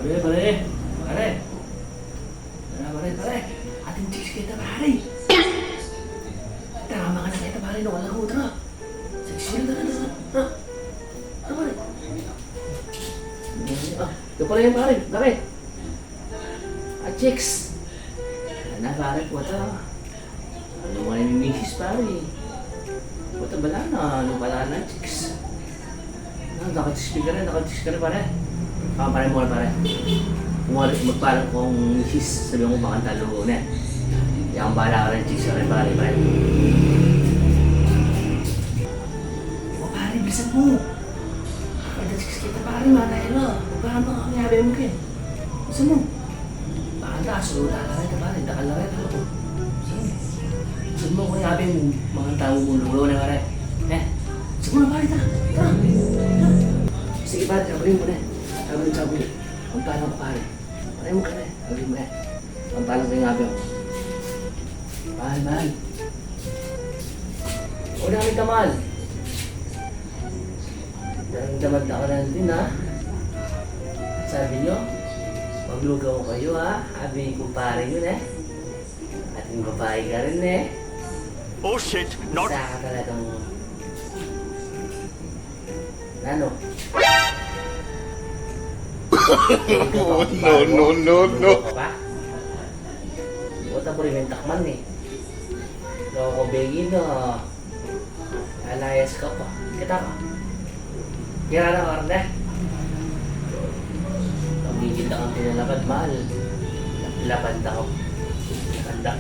Pare. Pare. Pare. Ating chicks kita, pare. Tama ka na kita, pare. No, alam ko, tara. Sexy na. Tara. Tara, pare. Ito pala yung pare. Bakit? Chicks. Ano, pare, puta. Ano mo yung misis, pare? Puta, bala na. Ano pala na, chicks? Nakatisik ka na, pare. Pare mo na, pare. Magparang kong misis, sabi mo makanta lugo na. Yang bala ka rin, chicks ka rin, pare. O, pare, bilisan mo. Pagka chicks kita, pare, matay mo. Parang mga kanyabi mo kin. Bilisan mo. Bakanda, sulutan na rin, pare. Dakal na rin, ako. Bilisan mo, kanyabi mo. Mga tao mo lugo na, pare. Sige na, pare, tara. Sige, pare, sabihin mo na. Sabihin. Ang palang ko, pare. Pare mo ka na. Sabihin mo na. Ang palang ko yung abi ako. Mahal. O namin kamal. Damad na ka na din, ha? Sabi nyo, maglugaw kayo, ha? Sabi ko, pare yun, eh. Ating babae ka rin, eh. Oh shit, not... Isa ka talagang... Ano? No. Buta mo rin yung takman eh. Loko begin na. Alayas ka pa. Kita ka. Kira na karne. Pagigit akong tinalakad, mahal. Lapad ako. Handa.